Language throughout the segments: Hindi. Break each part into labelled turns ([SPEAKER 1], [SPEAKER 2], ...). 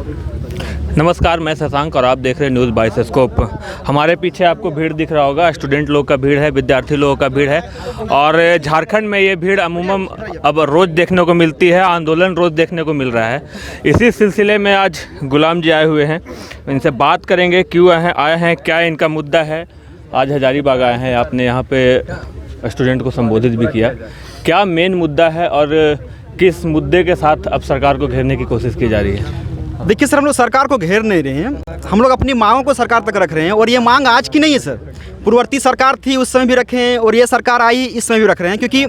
[SPEAKER 1] नमस्कार, मैं शशांक और आप देख रहे हैं न्यूज़ बाइस्कोप। हमारे पीछे आपको भीड़ दिख रहा होगा, स्टूडेंट लोग का भीड़ है, विद्यार्थी लोगों का भीड़ है। और झारखंड में ये भीड़ अमूमन अब रोज़ देखने को मिलती है, आंदोलन रोज़ देखने को मिल रहा है। इसी सिलसिले में आज गुलाम जी आए हुए हैं, इनसे बात करेंगे क्यों आए हैं, क्या इनका मुद्दा है। आज हजारीबाग आए हैं, आपने यहाँ पे स्टूडेंट को संबोधित भी किया। क्या मेन मुद्दा है और किस मुद्दे के साथ अब सरकार को घेरने की कोशिश की जा रही है?
[SPEAKER 2] देखिए सर, हम लोग सरकार को घेर नहीं रहे हैं, हम लोग अपनी मांगों को सरकार तक रख रहे हैं। और ये मांग आज की नहीं है सर, पूर्ववर्ती सरकार थी उस समय भी रखे हैं और ये सरकार आई इस समय भी रख रहे हैं। क्योंकि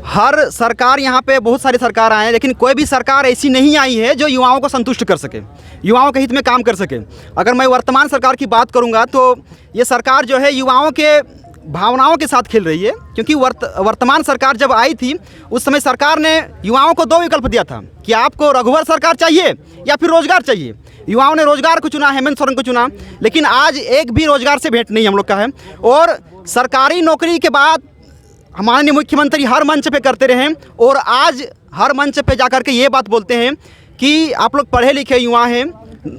[SPEAKER 2] हर सरकार, यहाँ पे बहुत सारी सरकार आए हैं, लेकिन कोई भी सरकार ऐसी नहीं आई है जो युवाओं को संतुष्ट कर सके, युवाओं के हित में काम कर सके। अगर मैं वर्तमान सरकार की बात करूँगा तो ये सरकार जो है युवाओं के भावनाओं के साथ खेल रही है। क्योंकि वर्तमान सरकार जब आई थी उस समय सरकार ने युवाओं को दो विकल्प दिया था कि आपको रघुवर सरकार चाहिए या फिर रोजगार चाहिए। युवाओं ने रोजगार को चुना, हेमंत सोरेन को चुना, लेकिन आज एक भी रोजगार से भेंट नहीं हम लोग का है। और सरकारी नौकरी के बाद हमारे मुख्यमंत्री हर मंच पे करते रहे और आज हर मंच पे जाकर के ये बात बोलते हैं कि आप लोग पढ़े लिखे युवा हैं,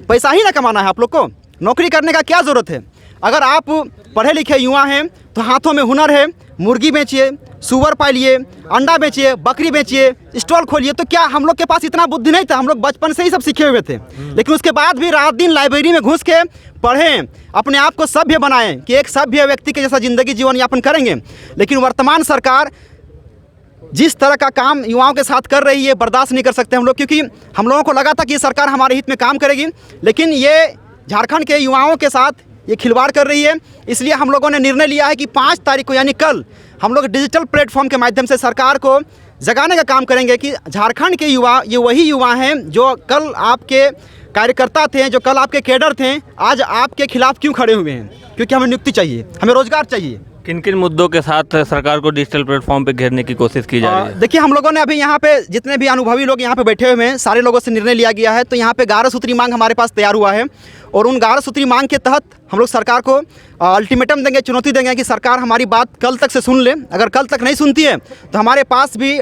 [SPEAKER 2] पैसा ही ना कमाना है आप लोग को, नौकरी करने का क्या ज़रूरत है। अगर आप पढ़े लिखे युवा हैं तो हाथों में हुनर है, मुर्गी बेचिए, सुअर पालिए, अंडा बेचिए, बकरी बेचिए, स्टॉल खोलिए। तो क्या हम लोग के पास इतना बुद्धि नहीं था? हम लोग बचपन से ही सब सीखे हुए थे, लेकिन उसके बाद भी रात दिन लाइब्रेरी में घुस के पढ़ें, अपने आप को सभ्य बनाएं कि एक सभ्य व्यक्ति के जैसा ज़िंदगी जीवन यापन करेंगे। लेकिन वर्तमान सरकार जिस तरह का काम युवाओं के साथ कर रही है बर्दाश्त नहीं कर सकते हम लोग। क्योंकि हम लोगों को लगा था कि ये सरकार हमारे हित में काम करेगी, लेकिन ये झारखंड के युवाओं के साथ ये खिलवाड़ कर रही है। इसलिए हम लोगों ने निर्णय लिया है कि 5 तारीख को यानी कल हम लोग डिजिटल प्लेटफॉर्म के माध्यम से सरकार को जगाने का काम करेंगे कि झारखंड के युवा ये वही युवा हैं जो कल आपके कार्यकर्ता थे, जो कल आपके कैडर थे, आज आपके खिलाफ क्यों खड़े हुए हैं। क्योंकि हमें नियुक्ति चाहिए, हमें रोजगार चाहिए।
[SPEAKER 1] किन किन मुद्दों के साथ सरकार को डिजिटल प्लेटफॉर्म पे घेरने की कोशिश की जा रही है?
[SPEAKER 2] देखिए, हम लोगों ने अभी यहाँ पे जितने भी अनुभवी लोग यहाँ पे बैठे हुए हैं, सारे लोगों से निर्णय लिया गया है। तो यहाँ पे 11 सूत्री मांग हमारे पास तैयार हुआ है और उन 11 सूत्री मांग के तहत हम लोग सरकार को अल्टीमेटम देंगे, चुनौती देंगे कि सरकार हमारी बात कल तक से सुन ले। अगर कल तक नहीं सुनती है तो हमारे पास भी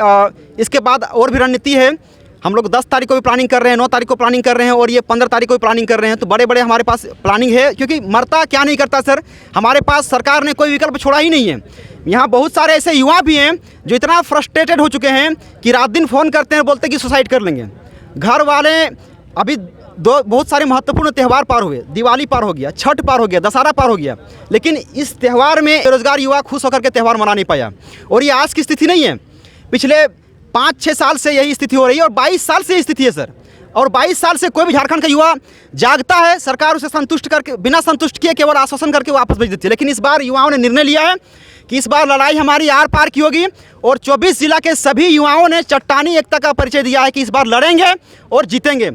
[SPEAKER 2] इसके बाद और भी रणनीति है। हम लोग 10 तारीख को भी प्लानिंग कर रहे हैं, 9 तारीख को प्लानिंग कर रहे हैं और ये 15 तारीख को भी प्लानिंग कर रहे हैं। तो बड़े बड़े हमारे पास प्लानिंग है। क्योंकि मरता क्या नहीं करता सर, हमारे पास सरकार ने कोई विकल्प छोड़ा ही नहीं है। यहाँ बहुत सारे ऐसे युवा भी हैं जो इतना फ्रस्ट्रेटेड हो चुके हैं कि रात दिन फ़ोन करते हैं, बोलते हैं कि सुसाइड कर लेंगे। घर वाले अभी बहुत सारे महत्वपूर्ण त्यौहार पार हुए, दिवाली पार हो गया, छठ पार हो गया, दशहरा पार हो गया, लेकिन इस त्यौहार में बेरोजगार युवा खुश होकर के त्यौहार मना नहीं पाया। और ये आज की स्थिति नहीं है, पिछले 5-6 साल से यही स्थिति हो रही है और 22 साल से यही स्थिति है सर। और 22 साल से कोई भी झारखंड का युवा जागता है, सरकार उसे संतुष्ट करके, बिना संतुष्ट किए केवल आश्वासन करके वापस भेज देती है। लेकिन इस बार युवाओं ने निर्णय लिया है कि इस बार लड़ाई हमारी आर पार की होगी और 24 जिला के सभी युवाओं ने चट्टानी एकता का परिचय दिया है कि इस बार लड़ेंगे और जीतेंगे।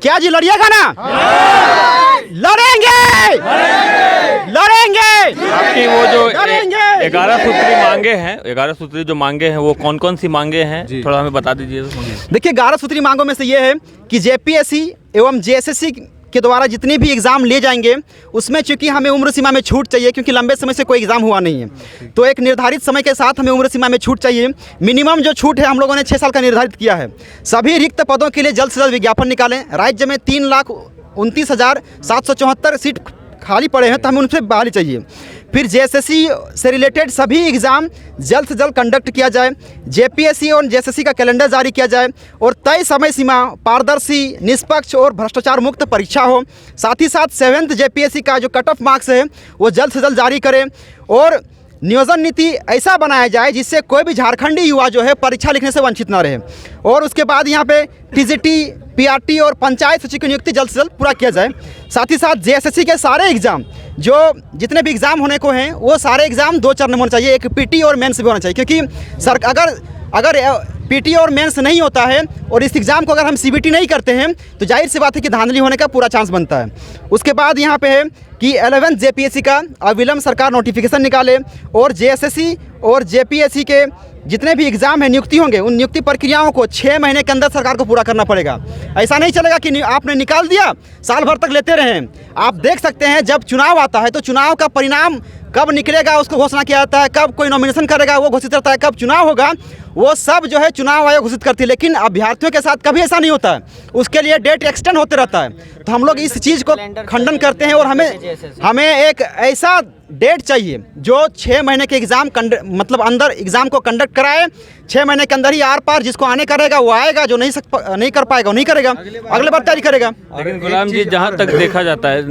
[SPEAKER 2] क्या जी, लड़िएगा ना? लड़ेंगे, लड़ेंगे।
[SPEAKER 1] आपकी वो जो 11 सूत्री मांगे हैं, 11 सूत्री जो मांगे हैं वो कौन कौन सी मांगे हैं, थोड़ा हमें बता दीजिए।
[SPEAKER 2] देखिए, 11 सूत्री मांगों में से ये है कि जेपीएससी एवं जेएसएससी के द्वारा जितने भी एग्ज़ाम ले जाएंगे उसमें चूंकि हमें उम्र सीमा में छूट चाहिए, क्योंकि लंबे समय से कोई एग्ज़ाम हुआ नहीं है। तो एक निर्धारित समय के साथ हमें उम्र सीमा में छूट चाहिए। मिनिमम जो छूट है हम लोगों ने 6 साल का निर्धारित किया है। सभी रिक्त पदों के लिए जल्द से जल्द विज्ञापन निकालें। राज्य में 3,29,774 सीट खाली पड़े हैं, तो हमें उनसे बहाली चाहिए। फिर जेएसएससी से रिलेटेड सभी एग्ज़ाम जल्द से जल्द कंडक्ट किया जाए। जेपीएससी और जेएसएससी का कैलेंडर जारी किया जाए और तय समय सीमा, पारदर्शी, निष्पक्ष और भ्रष्टाचार मुक्त परीक्षा हो। साथ ही साथ 7th जेपीएससी का जो कट ऑफ मार्क्स है वो जल्द से जल्द जारी करें और नियोजन नीति ऐसा बनाया जाए जिससे कोई भी झारखंडी युवा जो है परीक्षा लिखने से वंचित ना रहे। और उसके बाद यहाँ पे टीजीटी, पीआरटी और पंचायत सचिव की नियुक्ति जल्द से जल्द पूरा किया जाए। साथ ही साथ जेएसएससी के सारे एग्ज़ाम, जो जितने भी एग्ज़ाम होने को हैं वो सारे एग्ज़ाम 2 चरण में होना चाहिए, एक पीटी और मेंस भी होना चाहिए। क्योंकि सर अगर पीटी और मेंस नहीं होता है और इस एग्ज़ाम को अगर हम सीबीटी नहीं करते हैं तो जाहिर सी बात है कि धांधली होने का पूरा चांस बनता है। उसके बाद यहाँ पे है कि 11th जेपीएससी का अविलंब सरकार नोटिफिकेशन निकाले और जेएसएससी और जेपीएससी के जितने भी एग्ज़ाम है, नियुक्ति होंगे, उन नियुक्ति प्रक्रियाओं को 6 महीने के अंदर सरकार को पूरा करना पड़ेगा। ऐसा नहीं चलेगा कि आपने निकाल दिया, साल भर तक लेते रहें। आप देख सकते हैं जब चुनाव आता है तो चुनाव का परिणाम कब निकलेगा उसको घोषणा किया जाता है, कब कोई नॉमिनेशन करेगा वो घोषित करता है, कब चुनाव होगा वो सब जो है चुनाव आयोग घोषित करती है। लेकिन अभ्यर्थियों के साथ कभी ऐसा नहीं होता है, उसके लिए डेट एक्सटेंड होते रहता है। तो हम लोग इस चीज़ को खंडन करते हैं और हमें एक ऐसा डेट चाहिए जो 6 महीने के एग्ज़ाम मतलब अंदर एग्ज़ाम को कंडक्ट कराए, 6 महीने के अंदर ही आर पार जिसको आने करेगा वो आएगा, जो नहीं कर पाएगा वो नहीं करेगा, अगले बार तैयारी करेगा।
[SPEAKER 1] लेकिन गुलाम जी, जहाँ तक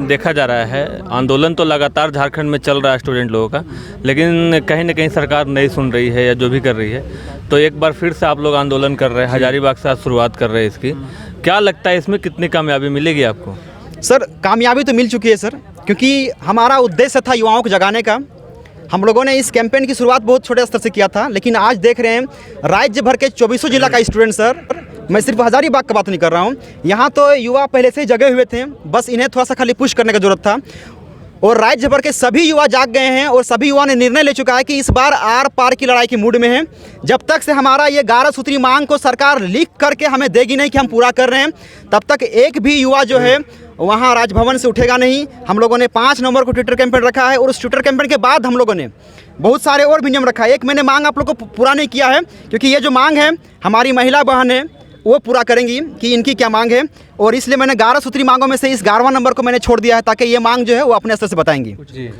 [SPEAKER 1] देखा जा रहा है, आंदोलन तो लगातार झारखंड में चल रहा है स्टूडेंट लोगों का, लेकिन कहीं ना कहीं सरकार नहीं सुन रही है या जो भी कर रही है, तो एक बार फिर से आप लोग आंदोलन कर रहे हैं, हजारीबाग से आज शुरुआत कर रहे हैं इसकी। क्या लगता है इसमें कितनी कामयाबी मिलेगी आपको?
[SPEAKER 2] सर, कामयाबी तो मिल चुकी है सर, क्योंकि हमारा उद्देश्य था युवाओं को जगाने का। हम लोगों ने इस कैंपेन की शुरुआत बहुत छोटे स्तर से किया था, लेकिन आज देख रहे हैं राज्य भर के 24 जिला का स्टूडेंट सर, मैं सिर्फ हजारीबाग की बात नहीं कर रहा हूँ, यहाँ तो युवा पहले से ही जगे हुए थे, बस इन्हें थोड़ा सा खाली पुश करने की ज़रूरत था। और राज्य भर के सभी युवा जाग गए हैं और सभी युवा ने निर्णय ले चुका है कि इस बार आर पार की लड़ाई की मूड में है। जब तक से हमारा ये 11 सूत्री मांग को सरकार लिख करके हमें देगी नहीं कि हम पूरा कर रहे हैं, तब तक एक भी युवा जो है वहाँ राजभवन से उठेगा नहीं। हम लोगों ने 5 नवंबर को ट्विटर कैंपेन रखा है और उस ट्विटर कैंपेन के बाद हम लोगों ने बहुत सारे और भी नियम रखा है। एक मैंने मांग आप लोग को पूरा नहीं किया है, क्योंकि ये जो मांग है हमारी महिला बहन है वो पूरा करेंगी कि इनकी क्या मांग है, और इसलिए मैंने 11 सूत्री मांगों में से इस 11वां नंबर को मैंने छोड़ दिया है ताकि ये मांग जो है वो अपने स्तर से बताएंगी।
[SPEAKER 1] जी,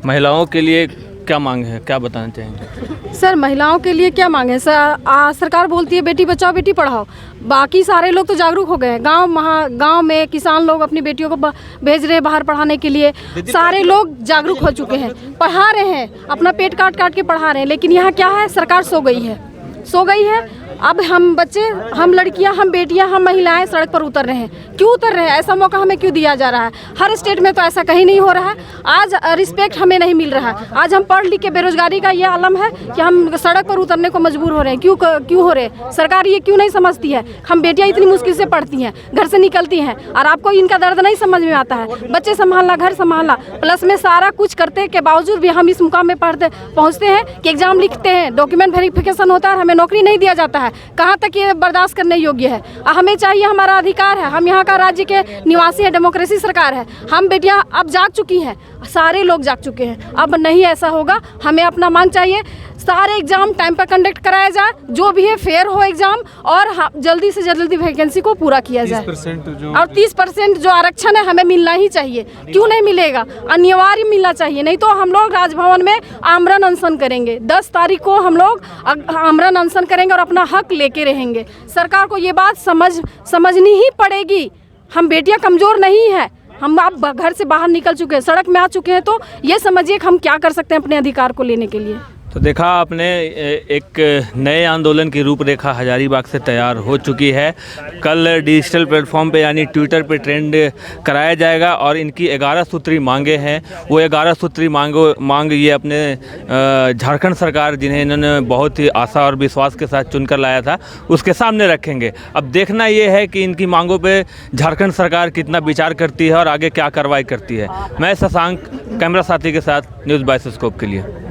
[SPEAKER 1] महिलाओं के लिए क्या मांग है, क्या बताना चाहेंगे?
[SPEAKER 3] सर, महिलाओं के लिए क्या मांग है सर? सरकार बोलती है बेटी बचाओ बेटी पढ़ाओ, बाकी सारे लोग तो जागरूक हो गए हैं। गांव में किसान लोग अपनी बेटियों को भेज रहे हैं बाहर पढ़ाने के लिए, सारे लोग जागरूक हो चुके हैं, पढ़ा रहे हैं, अपना पेट काट काट के पढ़ा रहे हैं। लेकिन यहाँ क्या है, सरकार सो गई है। अब हम बच्चे, हम लड़कियां, हम बेटियां, हम महिलाएं सड़क पर उतर रहे हैं। क्यों उतर रहे हैं? ऐसा मौका हमें क्यों दिया जा रहा है? हर स्टेट में तो ऐसा कहीं नहीं हो रहा है। आज रिस्पेक्ट हमें नहीं मिल रहा है। आज हम पढ़ लिख के बेरोजगारी का ये आलम है कि हम सड़क पर उतरने को मजबूर हो रहे हैं। क्यों हो रहे हैं? सरकार ये क्यों नहीं समझती है? हम बेटियां इतनी मुश्किल से पढ़ती हैं, घर से निकलती हैं, और आपको इनका दर्द नहीं समझ में आता है। बच्चे संभालना, घर संभालना, प्लस में सारा कुछ करते के बावजूद भी हम इस मुकाम में पहुँचते हैं कि एग्जाम लिखते हैं, डॉक्यूमेंट वेरिफिकेशन होता है, हमें नौकरी नहीं दिया जाता है। कहाँ तक ये बर्दाश्त करने योग्य है? हमें चाहिए, हमारा अधिकार है, हम यहाँ का राज्य के निवासी है, डेमोक्रेसी सरकार है। हम बेटियां अब जाग चुकी हैं, सारे लोग जाग चुके हैं। अब नहीं ऐसा होगा, हमें अपना मांग चाहिए। सारे एग्जाम टाइम पर कंडक्ट कराया जाए, जो भी है फेयर हो एग्जाम, और जल्दी से जल्दी वैकेंसी को पूरा किया जाए। और 30% जो आरक्षण है हमें मिलना ही चाहिए। क्यों नहीं मिलेगा? अनिवार्य मिलना चाहिए, नहीं तो हम लोग राजभवन में आमरण अनशन करेंगे। 10 तारीख को हम लोग आमरण अनशन करेंगे और अपना हक लेके रहेंगे। सरकार को ये बात समझनी ही पड़ेगी। हम बेटियां कमज़ोर नहीं है, हम आप घर से बाहर निकल चुके हैं, सड़क में आ चुके हैं, तो ये समझिए कि हम क्या कर सकते हैं अपने अधिकार को लेने के लिए।
[SPEAKER 1] तो देखा आपने, एक नए आंदोलन की रूपरेखा हजारीबाग से तैयार हो चुकी है। कल डिजिटल प्लेटफॉर्म पे यानी ट्विटर पे ट्रेंड कराया जाएगा और इनकी 11 सूत्री मांगे हैं। वो 11 सूत्री मांग ये अपने झारखंड सरकार, जिन्हें इन्होंने बहुत ही आशा और विश्वास के साथ चुनकर लाया था, उसके सामने रखेंगे। अब देखना ये है कि इनकी मांगों पे झारखंड सरकार कितना विचार करती है और आगे क्या कार्रवाई करती है। मैं शशांक, कैमरा साथी के साथ, न्यूज़ बाय स्कोप के लिए।